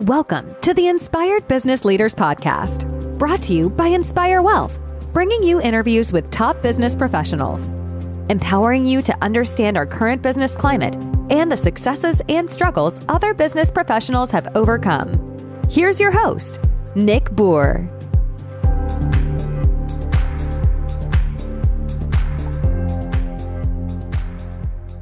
Welcome to the Inspired Business Leaders Podcast, brought to you by Inspire Wealth, bringing you interviews with top business professionals, empowering you to understand our current business climate and the successes and struggles other business professionals have overcome. Here's your host, Nick Bour.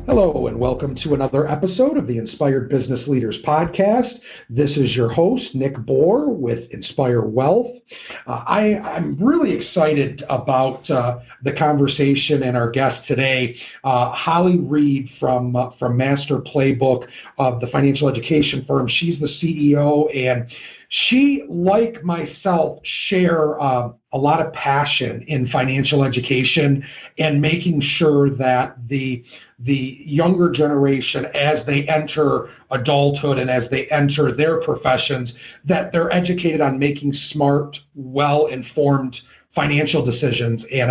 Hello, and welcome to another episode of the Inspired Business Leaders Podcast. This is your host, Nick Bour with Inspire Wealth. I'm really excited about the conversation and our guest today, Holly Reid from Master Playbook of the financial education firm. She's the CEO, and she, like myself, share a lot of passion in financial education and making sure that the younger generation, as they enter adulthood and as they enter their professions, that they're educated on making smart, well-informed financial decisions. And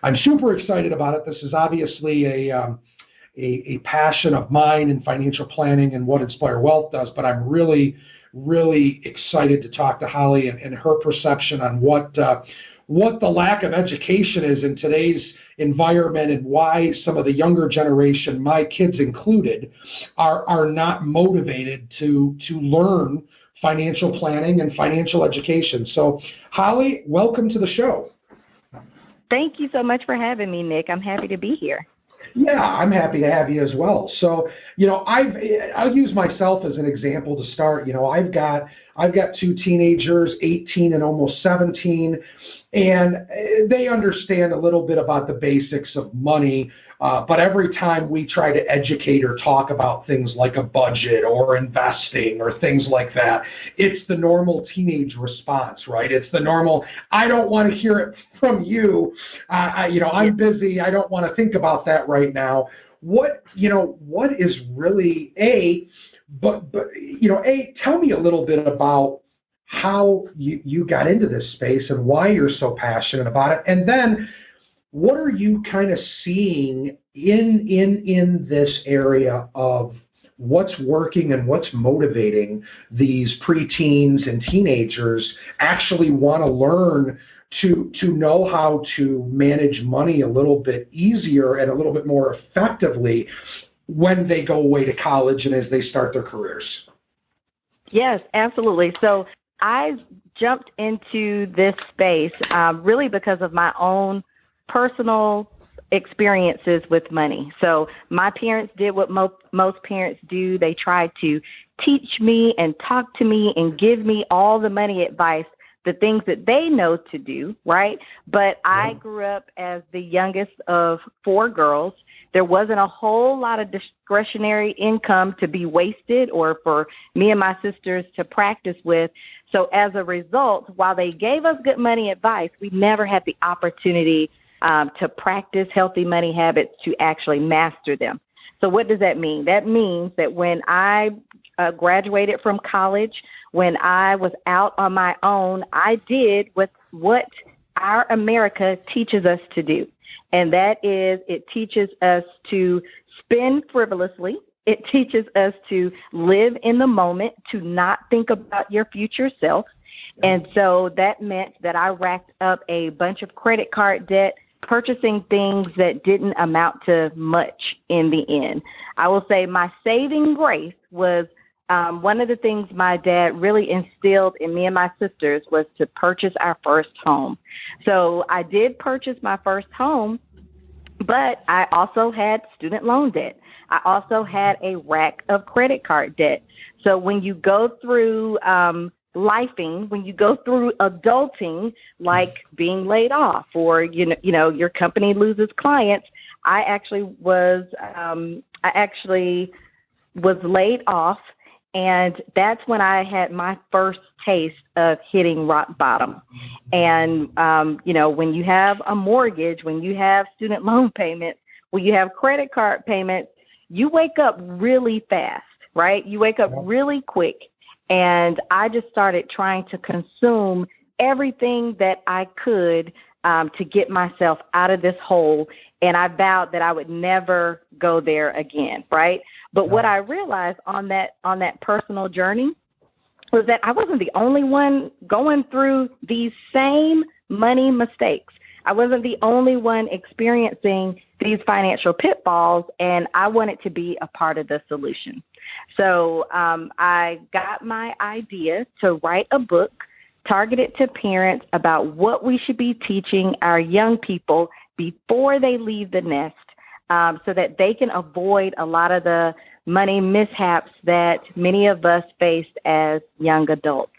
I'm super excited about it. This is obviously a passion of mine in financial planning and what Inspire Wealth does, but I'm really excited to talk to Holly and her perception on what the lack of education is in today's environment and why some of the younger generation, my kids included, are not motivated to learn financial planning and financial education. So, Holly, welcome to the show. Thank you so much for having me, Nick. I'm happy to be here. Yeah, I'm happy to have you as well. So, I'll use myself as an example to start. I've got two teenagers, 18 and almost 17, and they understand a little bit about the basics of money. But every time we try to educate or talk about things like a budget or investing or things like that, it's the normal teenage response, right? It's the normal, I don't want to hear it from you. I'm busy. I don't want to think about that right now. What is really tell me a little bit about how you got into this space and why you're so passionate about it. And then what are you kind of seeing in this area of what's working and what's motivating these preteens and teenagers actually want to learn to know how to manage money a little bit easier and a little bit more effectively when they go away to college and as they start their careers? Yes, absolutely. So I jumped into this space really because of my own personal experiences with money. So my parents did what most parents do. They tried to teach me and talk to me and give me all the money advice, the things that they know to do, right? But I grew up as the youngest of 4 girls. There wasn't a whole lot of discretionary income to be wasted or for me and my sisters to practice with. So as a result, while they gave us good money advice, we never had the opportunity to practice healthy money habits to actually master them. So what does that mean? That means that when I graduated from college, when I was out on my own, I did what our America teaches us to do. And that is, it teaches us to spend frivolously. It teaches us to live in the moment, to not think about your future self. And so that meant that I racked up a bunch of credit card debt, purchasing things that didn't amount to much in the end. I will say my saving grace was one of the things my dad really instilled in me and my sisters was to purchase our first home. So I did purchase my first home, but I also had student loan debt. I also had a rack of credit card debt. So when you go through when you go through adulting, like being laid off or, your company loses clients, I actually was laid off. And that's when I had my first taste of hitting rock bottom. And, when you have a mortgage, when you have student loan payments, when you have credit card payments, you wake up really fast, right? You wake up really quick. And I just started trying to consume everything that I could to get myself out of this hole. And I vowed that I would never go there again, right? But what I realized on that personal journey was that I wasn't the only one going through these same money mistakes. I wasn't the only one experiencing these financial pitfalls, and I wanted to be a part of the solution. So I got my idea to write a book targeted to parents about what we should be teaching our young people before they leave the nest, so that they can avoid a lot of the money mishaps that many of us faced as young adults.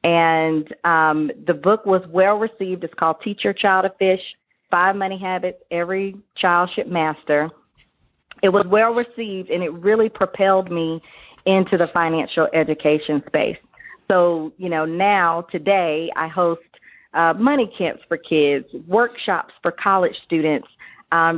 And the book was well received. It's called Teach Your Child to Fish, 5 Money Habits Every Child Should Master. It was well received, and it really propelled me into the financial education space. So, now, today, I host money camps for kids, workshops for college students,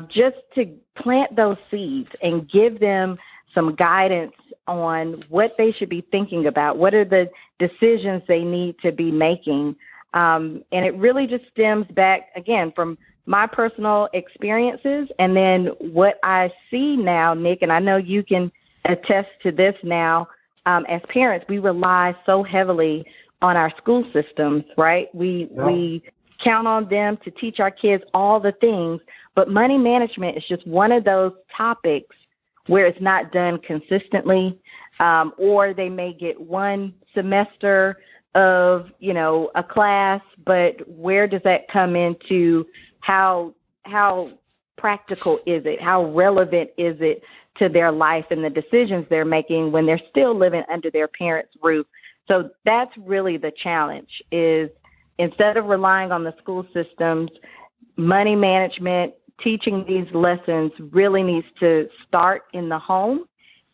just to plant those seeds and give them some guidance on what they should be thinking about, what are the decisions they need to be making. And it really just stems back, again, from my personal experiences and then what I see now, Nick, and I know you can attest to this now. As parents, we rely so heavily on our school systems, right? We count on them to teach our kids all the things, but money management is just one of those topics where it's not done consistently, or they may get one semester of, a class, but where does that come into how practical is it? How relevant is it to their life and the decisions they're making when they're still living under their parents' roof? So that's really the challenge, is instead of relying on the school systems, money management, teaching these lessons really needs to start in the home.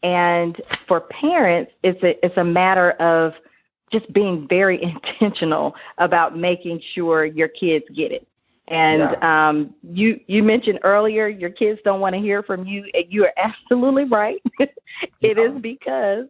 And for parents, it's a matter of just being very intentional about making sure your kids get it. And you mentioned earlier your kids don't want to hear from you, and you are absolutely right. It is because,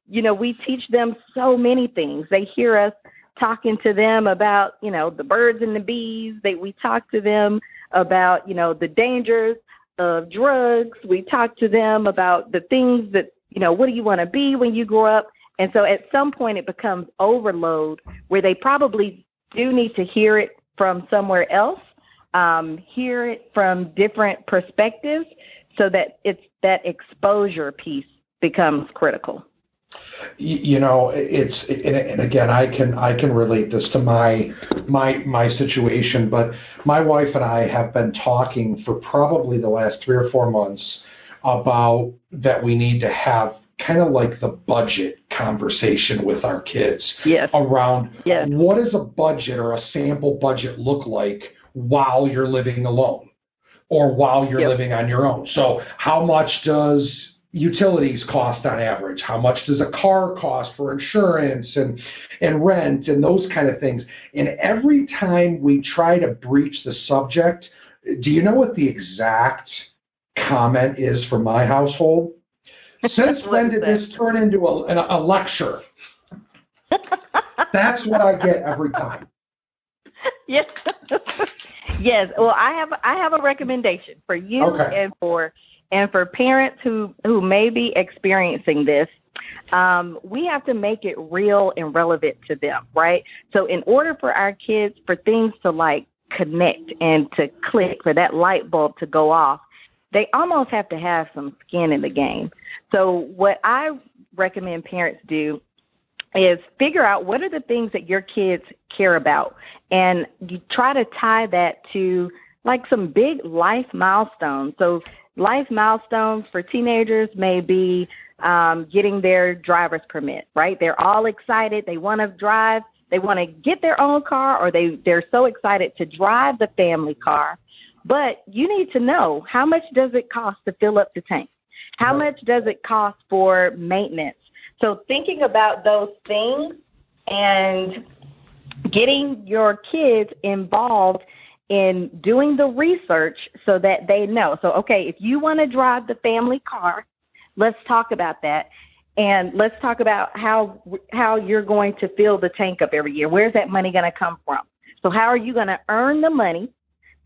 we teach them so many things. They hear us talking to them about, the birds and the bees. We talk to them about, the dangers of drugs. We talk to them about the things that, what do you want to be when you grow up? And so at some point it becomes overload where they probably do need to hear it from somewhere else, hear it from different perspectives, so that it's that exposure piece becomes critical. And again, I can relate this to my situation, but my wife and I have been talking for probably the last 3 or 4 months about that we need to have kind of like the budget conversation with our kids around what does a budget or a sample budget look like while you're living alone or while you're living on your own. So how much does utilities cost on average? How much does a car cost for insurance and rent and those kind of things? And every time we try to breach the subject, do you know what the exact comment is from my household? Since when did this turn into a lecture? That's what I get every time. Yes. Yes. Well, I have a recommendation for you and for parents who may be experiencing this. We have to make it real and relevant to them, right? So in order for our kids, for things to connect and to click, for that light bulb to go off, they almost have to have some skin in the game. So what I recommend parents do is figure out what are the things that your kids care about, and you try to tie that to some big life milestones. So life milestones for teenagers may be getting their driver's permit, right? They're all excited. They want to drive. They want to get their own car, or they're so excited to drive the family car. But you need to know, how much does it cost to fill up the tank? How much does it cost for maintenance? So thinking about those things and getting your kids involved in doing the research so that they know. So, okay, if you want to drive the family car, let's talk about that. And let's talk about how you're going to fill the tank up every year. Where's that money going to come from? So how are you going to earn the money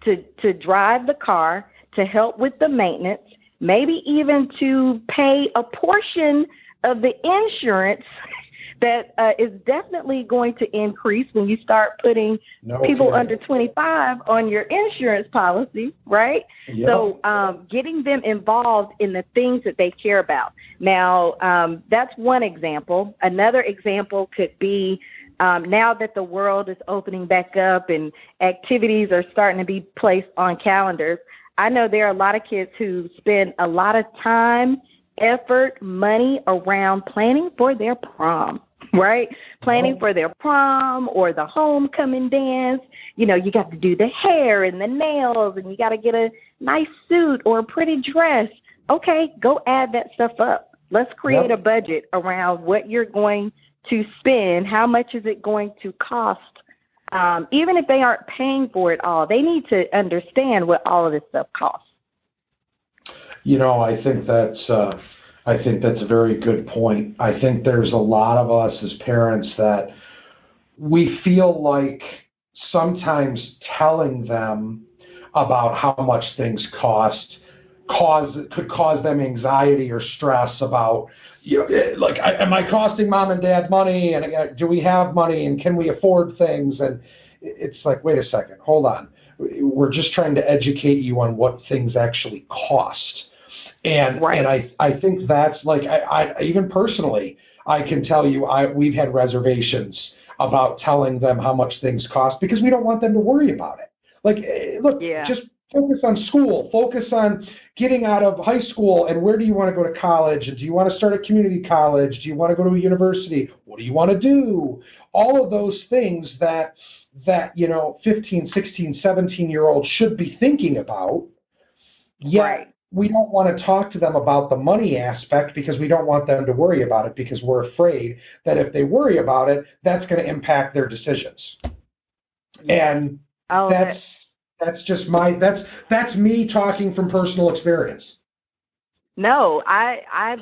to drive the car, to help with the maintenance, maybe even to pay a portion of the insurance that is definitely going to increase when you start putting people under 25 on your insurance policy, right? Yep. So getting them involved in the things that they care about. Now, that's one example. Another example could be now that the world is opening back up and activities are starting to be placed on calendars, I know there are a lot of kids who spend a lot of time, effort, money around planning for their prom, right? Planning for their prom or the homecoming dance. You know, you got to do the hair and the nails, and you got to get a nice suit or a pretty dress. Okay, go add that stuff up. Let's create a budget around what you're going to spend. How much is it going to cost? Even if they aren't paying for it all, they need to understand what all of this stuff costs. You know, I think that's a very good point. I think there's a lot of us as parents that we feel like sometimes telling them about how much things could cause them anxiety or stress about, you know, like, am I costing mom and dad money? And do we have money? And can we afford things? And it's like, wait a second, hold on. We're just trying to educate you on what things actually cost. And I think that's like, I even personally, I can tell you, we've had reservations about telling them how much things cost because we don't want them to worry about it. Like, look, just focus on school, focus on getting out of high school, and where do you want to go to college? And do you want to start a community college? Do you want to go to a university? What do you want to do? All of those things that you know, 15, 16, 17-year-olds should be thinking about. Yet we don't want to talk to them about the money aspect because we don't want them to worry about it because we're afraid that if they worry about it, that's going to impact their decisions. And that's just that's me talking from personal experience. No, I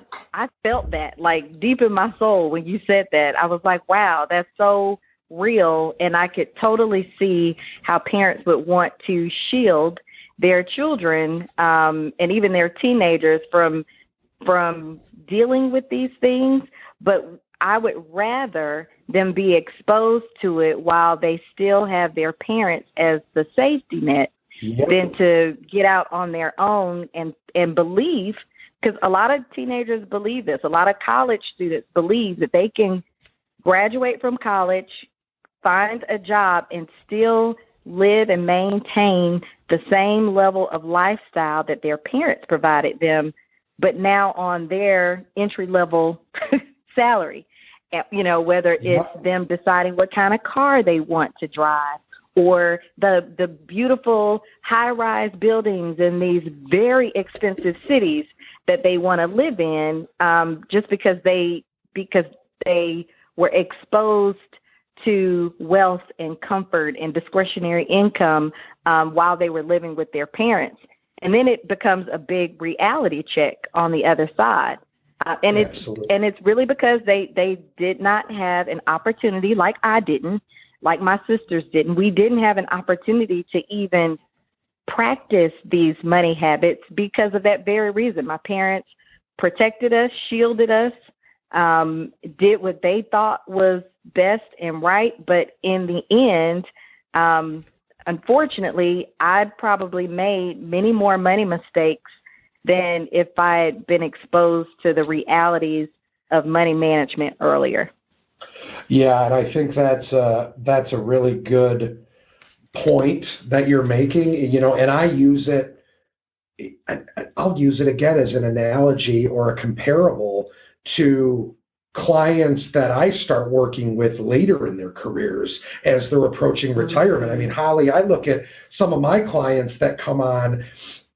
felt that like deep in my soul when you said that. I was like, wow, that's so real, and I could totally see how parents would want to shield their children and even their teenagers from dealing with these things, but I would rather them be exposed to it while they still have their parents as the safety net than to get out on their own and believe, because a lot of teenagers believe this. A lot of college students believe that they can graduate from college, find a job, and still live and maintain the same level of lifestyle that their parents provided them, but now on their entry-level salary. You know, whether it's them deciding what kind of car they want to drive or the beautiful high-rise buildings in these very expensive cities that they want to live in, just because they were exposed to wealth and comfort and discretionary income while they were living with their parents. And then it becomes a big reality check on the other side. And it's really because they did not have an opportunity, like I didn't, like my sisters didn't. We didn't have an opportunity to even practice these money habits because of that very reason. My parents protected us, shielded us, did what they thought was best and right. But in the end, unfortunately, I'd probably made many more money mistakes than if I had been exposed to the realities of money management earlier. Yeah, and I think that's a really good point that you're making. You know, and I'll use it again as an analogy or a comparable to clients that I start working with later in their careers as they're approaching retirement. I mean, Holly, I look at some of my clients that come on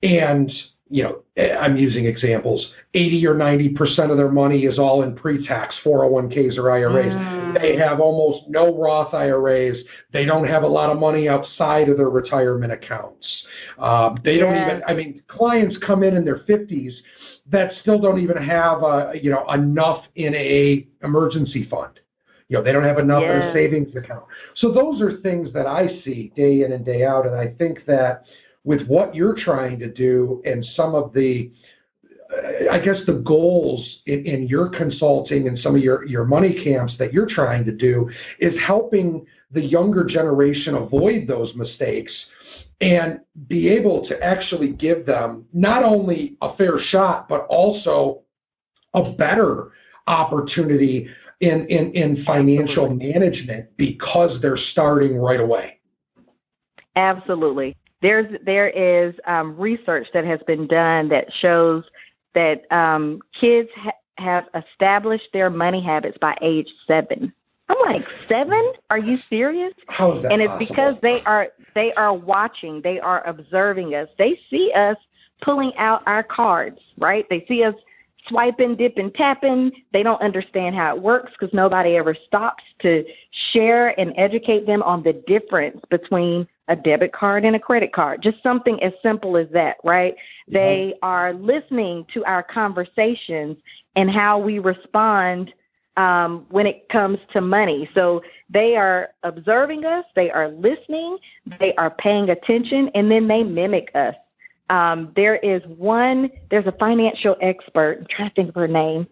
and, you know, I'm using examples, 80 or 90% of their money is all in pre-tax 401ks or IRAs. They have almost no Roth IRAs. They don't have a lot of money outside of their retirement accounts. They don't even, I mean, clients come in their 50s that still don't even have, enough in a emergency fund. You know, they don't have enough in a savings account. So those are things that I see day in and day out. And I think that with what you're trying to do and some of the I guess the goals in your consulting and some of your money camps that you're trying to do is helping the younger generation avoid those mistakes and be able to actually give them not only a fair shot, but also a better opportunity in financial management because they're starting right away. Absolutely. There is research that has been done that shows that kids have established their money habits by age 7. I'm like, 7? Are you serious? How is that And it's possible? because they are watching, they are observing us. They see us pulling out our cards, right? They see us swiping, dipping, tapping. They don't understand how it works because nobody ever stops to share and educate them on the difference between a debit card and a credit card. Just something as simple as that, right? Mm-hmm. They are listening to our conversations and how we respond when it comes to money. So they are observing us, they are listening, they are paying attention, and then they mimic us. There's a financial expert. I'm trying to think of her name.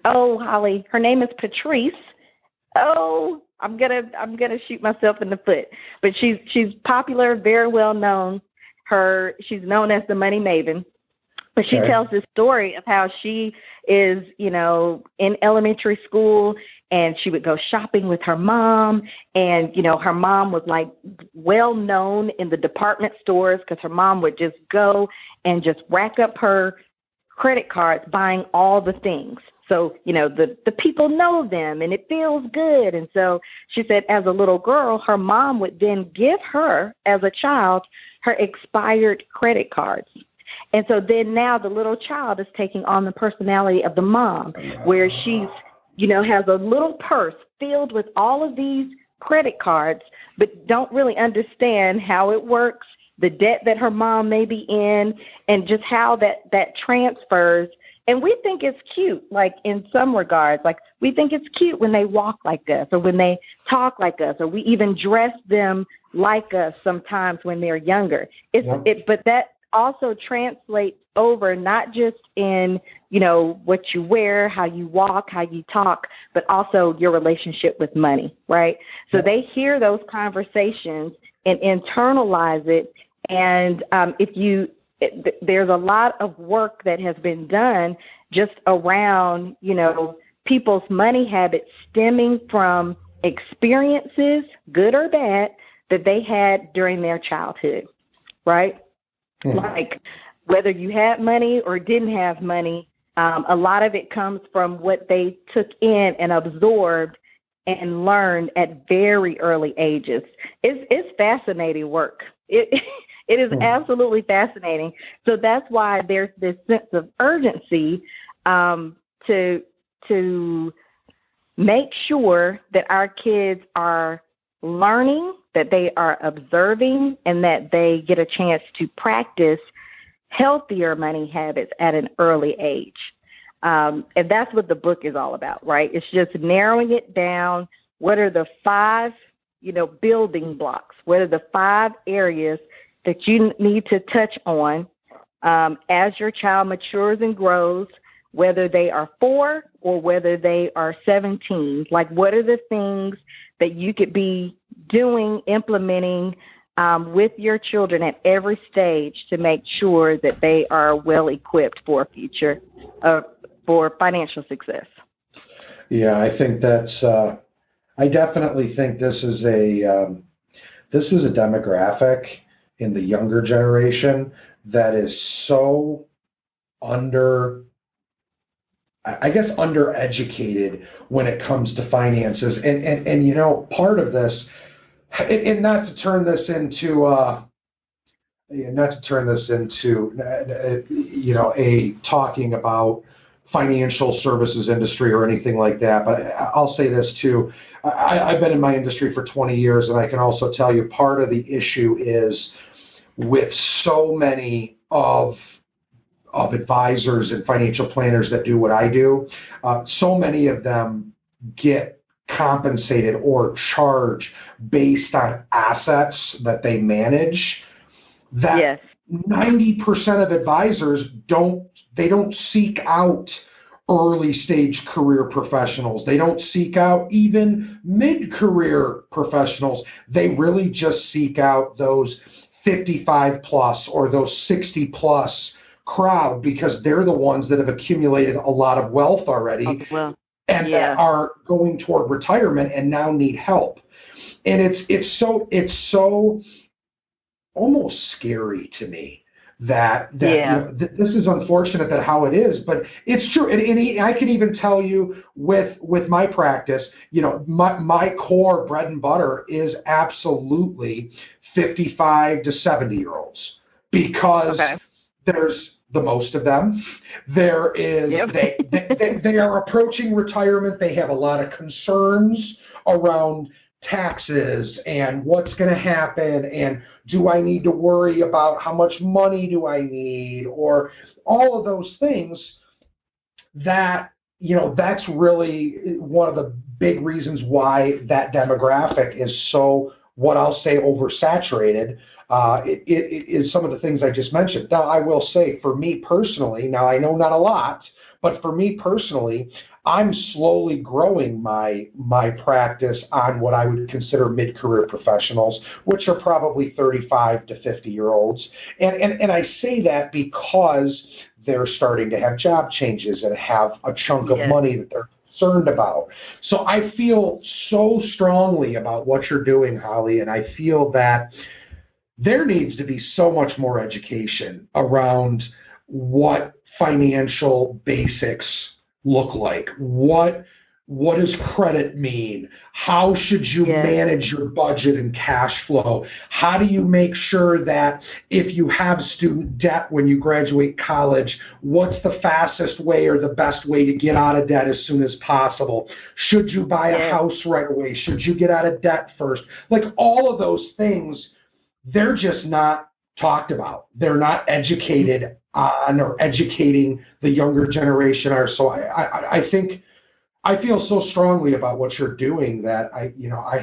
Oh, Holly, her name is Patrice. Oh, I'm gonna shoot myself in the foot. But she's popular, very well known. She's known as the Money Maven. But she tells this story of how she is, in elementary school, and she would go shopping with her mom, and, her mom was like well known in the department stores because her mom would just go and just rack up her credit cards buying all the things. So, the people know them and it feels good. And so she said as a little girl, her mom would then give her, as a child, her expired credit cards. And so then now the little child is taking on the personality of the mom, where she's, has a little purse filled with all of these credit cards, but don't really understand how it works, the debt that her mom may be in, and just how that transfers. And we think it's cute, like in some regards. Like we think it's cute when they walk like us or when they talk like us, or we even dress them like us sometimes when they're younger. But that also translates over not just in, what you wear, how you walk, how you talk, but also your relationship with money, right? So they hear those conversations and internalize it. And there's a lot of work that has been done just around, people's money habits stemming from experiences, good or bad, that they had during their childhood, right? Like whether you had money or didn't have money, a lot of it comes from what they took in and absorbed and learned at very early ages. It's fascinating work. It is absolutely fascinating. So that's why there's this sense of urgency to make sure that our kids are learning, that they are observing, and that they get a chance to practice healthier money habits at an early age. And that's what the book is all about, right? It's just narrowing it down. What are the 5, building blocks? What are the 5 areas that you need to touch on as your child matures and grows, whether they are 4 or whether they are 17? Like, what are the things that you could be doing, implementing with your children at every stage to make sure that they are well equipped for a future for financial success? Yeah, I think that's. I definitely think this is a demographic in the younger generation that is so undereducated when it comes to finances, and part of this, and not to turn this into a talking about financial services industry or anything like that, but I'll say this too. I've been in my industry for 20 years, and I can also tell you part of the issue is with so many of advisors and financial planners that do what I do, so many of them get compensated or charged based on assets that they manage. That 90% of advisors don't seek out early stage career professionals. They don't seek out even mid-career professionals. They really just seek out those 55 plus or those 60 plus crowd, because they're the ones that have accumulated a lot of wealth already and that are going toward retirement and now need help. And it's so almost scary to me that you know, this is unfortunate that how it is, but it's true. And I can even tell you with my practice, you know, my core bread and butter is absolutely 55 to 70-year-olds, because there's the most of them. There is they are approaching retirement. They have a lot of concerns around taxes and what's going to happen, and do I need to worry about how much money do I need, or all of those things that, you know, that's really one of the big reasons why that demographic is so, what I'll say, oversaturated. It is some of the things I just mentioned. Now, I will say, for me personally, now I know not a lot, but for me personally, I'm slowly growing my practice on what I would consider mid-career professionals, which are probably 35 to 50-year-olds. And I say that because they're starting to have job changes and have a chunk of money that they're concerned about. So I feel so strongly about what you're doing, Holly, and I feel that there needs to be so much more education around what financial basics look like. What does credit mean? How should you manage your budget and cash flow? How do you make sure that if you have student debt when you graduate college, what's the fastest way or the best way to get out of debt as soon as possible? Should you buy a house right away? Should you get out of debt first? Like, all of those things, they're just not talked about. They're not educated on, or educating the younger generation are. So I think I feel so strongly about what you're doing that I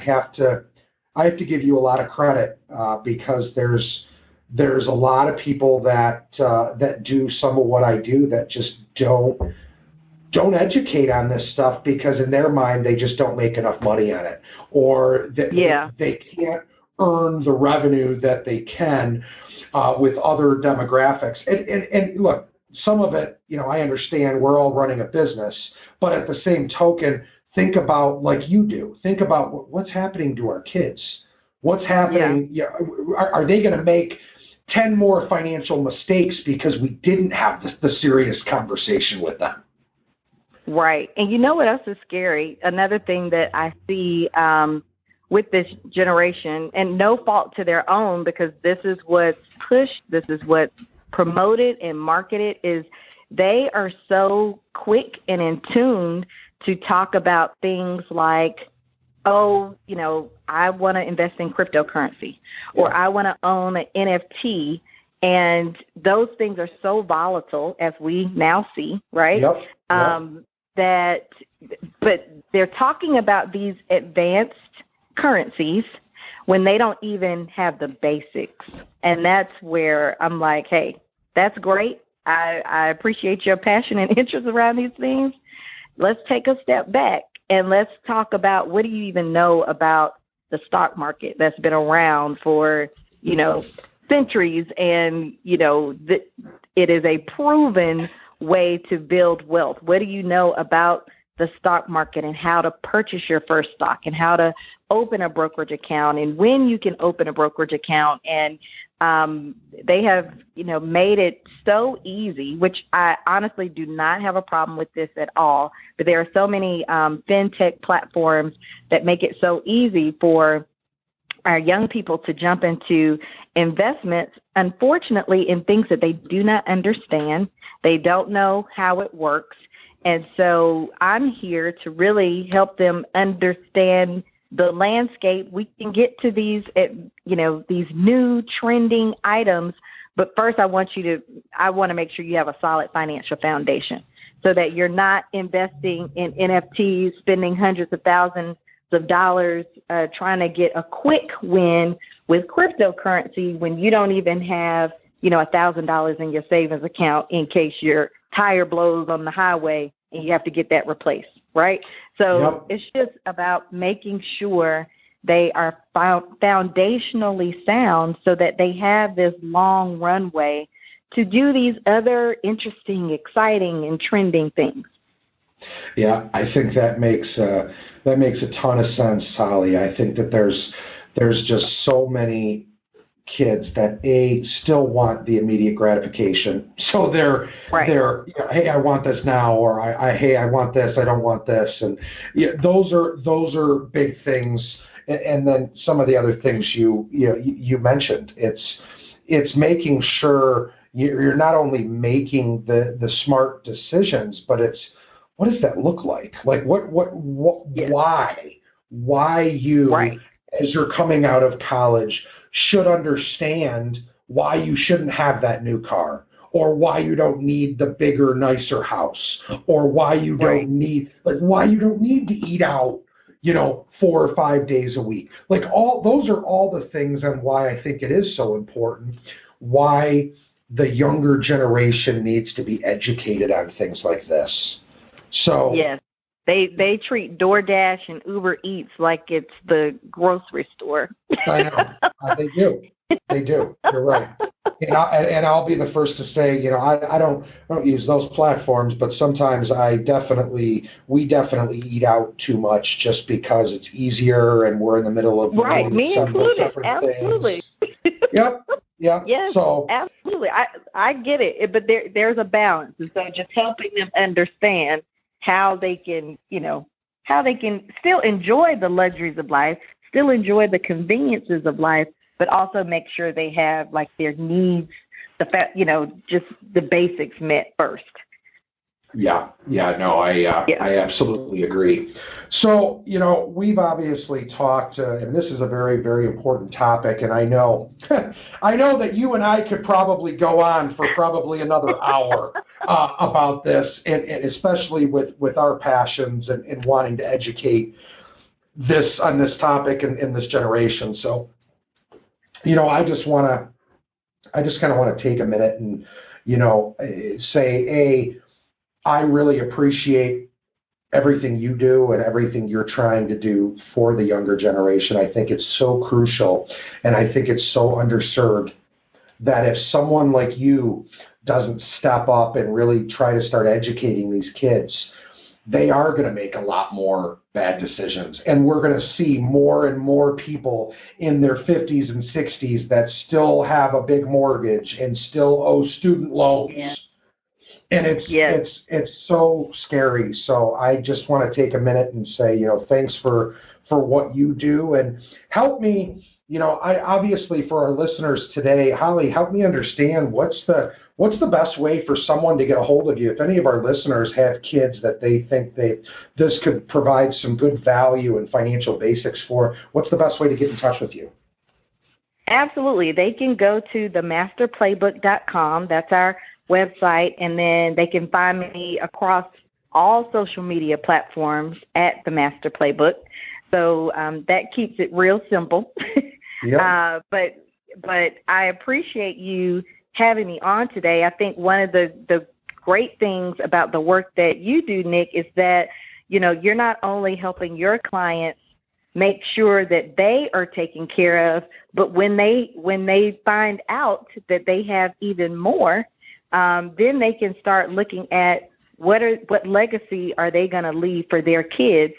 have to give you a lot of credit, because there's a lot of people that do some of what I do that just don't educate on this stuff, because in their mind they just don't make enough money on it, or they can't earn the revenue that they can with other demographics. And look, some of it, you know, I understand, we're all running a business, but at the same token, think about, like you do, think about what's happening to our kids. What's happening? Are they going to make 10 more financial mistakes because we didn't have the serious conversation with them? Right. And you know what else is scary? Another thing that I see with this generation, and no fault to their own, because this is what's pushed, this is what's promoted and marketed, is they are so quick and in tune to talk about things like, oh, you know, I want to invest in cryptocurrency, or I want to own an NFT. And those things are so volatile, as we now see, right? But they're talking about these advanced currencies when they don't even have the basics. And that's where I'm like, hey, that's great. I appreciate your passion and interest around these things. Let's take a step back and let's talk about, what do you even know about the stock market that's been around for, you know, centuries, and, you know, it is a proven way to build wealth. What do you know about the stock market, and how to purchase your first stock, and how to open a brokerage account, and when you can open a brokerage account? And they have, you know, made it so easy, which I honestly do not have a problem with this at all. But there are so many fintech platforms that make it so easy for our young people to jump into investments, unfortunately, in things that they do not understand. They don't know how it works. And so I'm here to really help them understand the landscape. We can get to these, you know, these new trending items, but first I want to make sure you have a solid financial foundation, so that you're not investing in NFTs, spending hundreds of thousands of dollars trying to get a quick win with cryptocurrency when you don't even have $1,000 in your savings account in case your tire blows on the highway and you have to get that replaced, right? So It's just about making sure they are foundationally sound so that they have this long runway to do these other interesting, exciting, and trending things. Yeah, I think that makes a ton of sense, Holly. I think that there's just so many kids that still want the immediate gratification. So they're hey, I want this now, or hey, I want this, I don't want this, and those are big things. And then some of the other things you mentioned, it's making sure you're not only making the smart decisions, but it's what does that look like? Like why you, as you're coming out of college, should understand why you shouldn't have that new car, or why you don't need the bigger, nicer house, or why you don't need to eat out 4 or 5 days a week. Like those are all the things, and why I think it is so important, why the younger generation needs to be educated on things like this. So yes, they treat DoorDash and Uber Eats like it's the grocery store. I know. They do. You're right. And I'll be the first to say, I don't use those platforms, but sometimes we definitely eat out too much just because it's easier and we're in the middle of me included. Absolutely. Yep. Yeah. Yes. So absolutely. I get it, but there's a balance, and so just helping them understand how they can still enjoy the luxuries of life, still enjoy the conveniences of life, but also make sure they have like their needs, just the basics met first. I absolutely agree. So, we've obviously talked, and this is a very, very important topic, and I know that you and I could probably go on for probably another hour about this, and especially with our passions and wanting to educate on this topic and in this generation. So, I just kind of want to take a minute and, say, I really appreciate everything you do and everything you're trying to do for the younger generation. I think it's so crucial, and I think it's so underserved that if someone like you doesn't step up and really try to start educating these kids, they are going to make a lot more bad decisions. And we're going to see more and more people in their 50s and 60s that still have a big mortgage and still owe student loans. Yeah. And it's so scary. So I just want to take a minute and say, thanks for what you do, and help me. I obviously, for our listeners today, Holly, help me understand what's the best way for someone to get a hold of you. If any of our listeners have kids that they think this could provide some good value and financial basics for, what's the best way to get in touch with you? Absolutely. They can go to the masterplaybook.com. That's our website, and then they can find me across all social media platforms at the Master Playbook. So that keeps it real simple. Yep. But I appreciate you having me on today. I think one of the great things about the work that you do, Nick, is that you're not only helping your clients make sure that they are taken care of, but when they find out that they have even more, then they can start looking at what legacy are they going to leave for their kids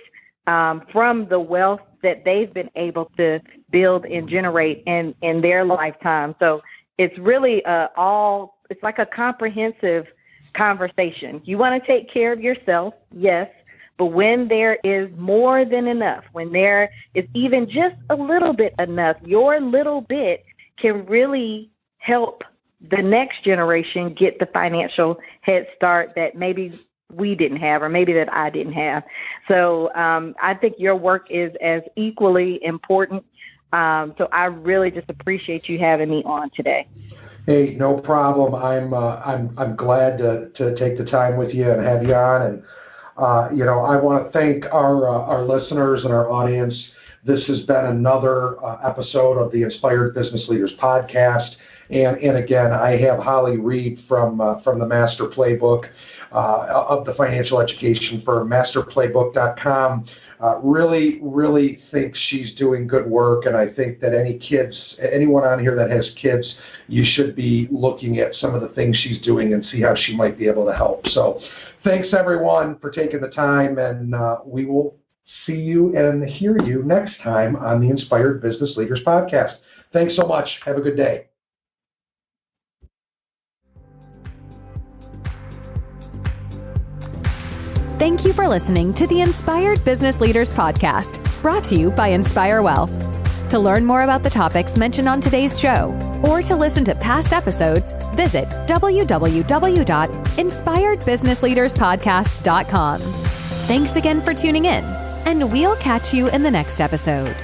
from the wealth that they've been able to build and generate in their lifetime. So it's really it's like a comprehensive conversation. You want to take care of yourself, yes, but when there is more than enough, when there is even just a little bit enough, your little bit can really help the next generation get the financial head start that maybe we didn't have, or maybe that I didn't have. So I think your work is as equally important. So I really just appreciate you having me on today. Hey, no problem. I'm glad to take the time with you and have you on. And I want to thank our listeners and our audience. This has been another episode of the Inspired Business Leaders Podcast. And again, I have Holly Reid from the Master Playbook of the financial education firm, masterplaybook.com. Really think she's doing good work, and I think that anyone on here that has kids, you should be looking at some of the things she's doing and see how she might be able to help. So thanks, everyone, for taking the time, and we will see you and hear you next time on the Inspired Business Leaders Podcast. Thanks so much. Have a good day. Thank you for listening to the Inspired Business Leaders Podcast, brought to you by Inspire Wealth. To learn more about the topics mentioned on today's show, or to listen to past episodes, visit www.inspiredbusinessleaderspodcast.com. Thanks again for tuning in, and we'll catch you in the next episode.